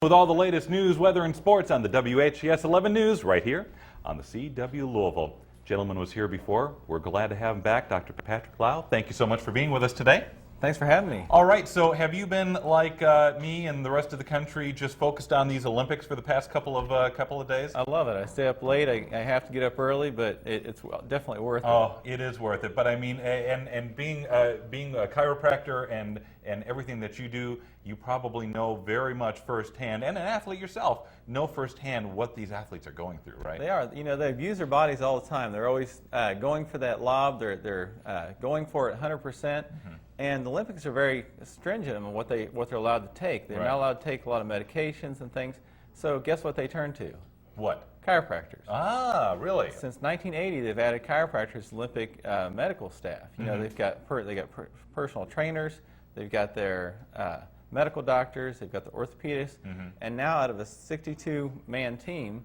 With all the latest news, weather, and sports on the WHCS 11 News right here on the CW Louisville. Gentleman was here before. We're glad to have him back, Dr. Patrick Lowe. Thank you so much for being with us today. Thanks for having me. All right, so have you been like me and the rest of the country just focused on these Olympics for the past couple of days? I love it. I stay up late. I have to get up early, but it's definitely worth it. Oh, it is worth it. But I mean, and being a chiropractor and everything that you do, you probably know very much firsthand, and an athlete yourself, know firsthand what these athletes are going through, right? They are. You know, they abuse their bodies all the time. They're always going for that lob. They're going for it 100%. And the Olympics are very stringent on what they're allowed to take. They're not allowed to take a lot of medications and things. So guess what they turn to? What? Chiropractors. Ah, really? Since 1980, they've added chiropractors to Olympic medical staff. You know, they've got personal trainers. They've got their medical doctors. They've got the orthopedists. And now, out of a 62-man team,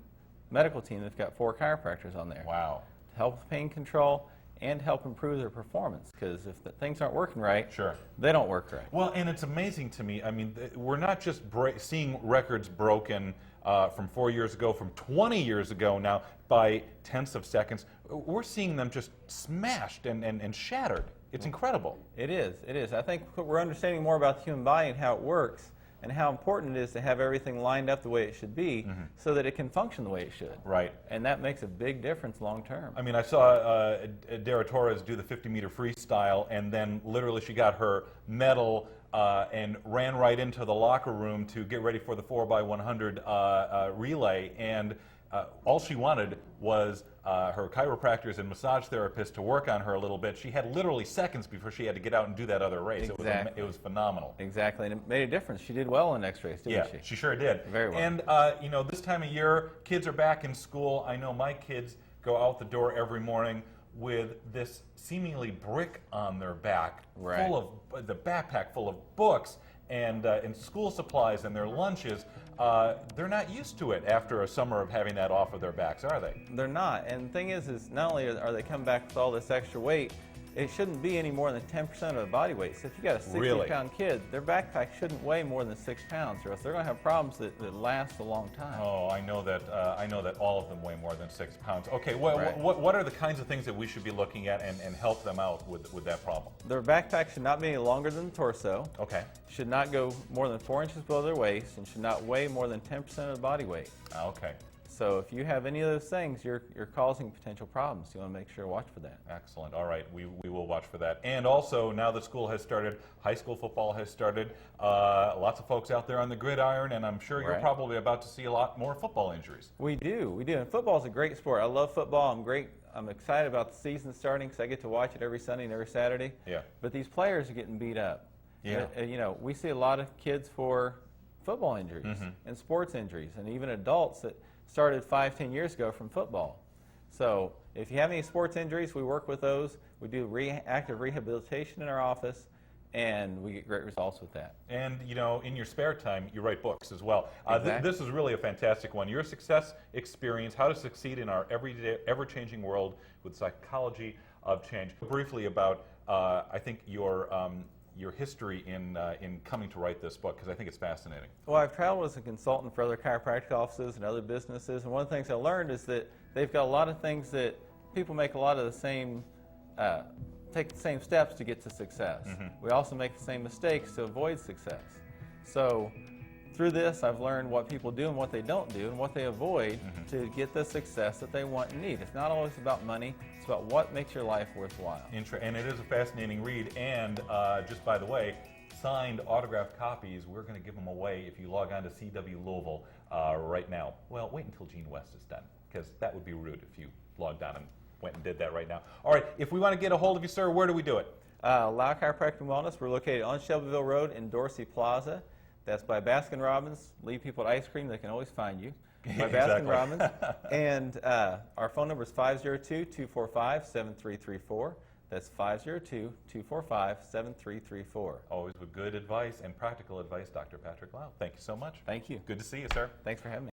medical team, they've got 4 chiropractors on there. Wow. To help with pain control and help improve their performance, because if things aren't working right, they don't work right. Well, and it's amazing to me. I mean, we're not just seeing records broken from 4 years ago, from 20 years ago now, by tenths of seconds. We're seeing them just smashed and shattered. It's incredible. It is. It is. I think we're understanding more about the human body and how it works, and how important it is to have everything lined up the way it should be so that it can function the way it should. Right. And that makes a big difference long term. I mean, I saw Dara Torres do the 50-meter freestyle, and then literally she got her medal and ran right into the locker room to get ready for the 4x100 relay. And all she wanted was her chiropractors and massage therapists to work on her a little bit. She had literally seconds before she had to get out and do that other race. Exactly. It was phenomenal. Exactly, and it made a difference. She did well in the next race, didn't she? Yeah, she sure did. Very well. And, you know, this time of year, kids are back in school. I know my kids go out the door every morning with this seemingly brick on their back, full of the backpack full of books and school supplies and their lunches. They're not used to it after a summer of having that off of their backs, are they? They're not. And the thing is not only are they coming back with all this extra weight, it shouldn't be any more than 10% of their body weight. So if you got a 60-pound kid, their backpack shouldn't weigh more than 6 pounds, or else they're going to have problems that last a long time. Oh, I know that all of them weigh more than 6 pounds. Okay, what are the kinds of things that we should be looking at and help them out with that problem? Their backpack should not be any longer than the torso. Okay. Should not go more than 4 inches below their waist, and should not weigh more than 10% of the body weight. Okay. So if you have any of those things, you're causing potential problems. You want to make sure to watch for that. Excellent. All right, we will watch for that. And also, now that school has started, high school football has started, lots of folks out there on the gridiron, and I'm sure you're probably about to see a lot more football injuries. We do. And football is a great sport. I love football. I'm excited about the season starting because I get to watch it every Sunday and every Saturday. Yeah. But these players are getting beat up. Yeah. You know, we see a lot of kids for football injuries and sports injuries, and even adults that started 5-10 years ago from football. So if you have any sports injuries, we work with those. We do active rehabilitation in our office, and we get great results with that. And, you know, in your spare time, you write books as well. Exactly. This is really a fantastic one. Your success experience, how to succeed in our everyday, ever-changing world with psychology of change. Briefly about, I think, your history in coming to write this book, because I think it's fascinating. Well, I've traveled as a consultant for other chiropractic offices and other businesses, and one of the things I learned is that they've got a lot of things that people make a lot of the same, take the same steps to get to success. We also make the same mistakes to avoid success. So through this, I've learned what people do and what they don't do and what they avoid to get the success that they want and need. It's not always about money. It's about what makes your life worthwhile. And it is a fascinating read. And just by the way, signed autographed copies, we're going to give them away if you log on to CW Louisville right now. Well, wait until Gene West is done, because that would be rude if you logged on and went and did that right now. All right, if we want to get a hold of you, sir, where do we do it? Lowe Chiropractic and Wellness. We're located on Shelbyville Road in Dorsey Plaza. That's by Baskin Robbins. Leave people at ice cream, they can always find you. By Baskin Robbins. And our phone number is 502-245-7334. That's 502-245-7334. Always with good advice and practical advice, Dr. Patrick Lowe. Thank you so much. Thank you. Good to see you, sir. Thanks for having me.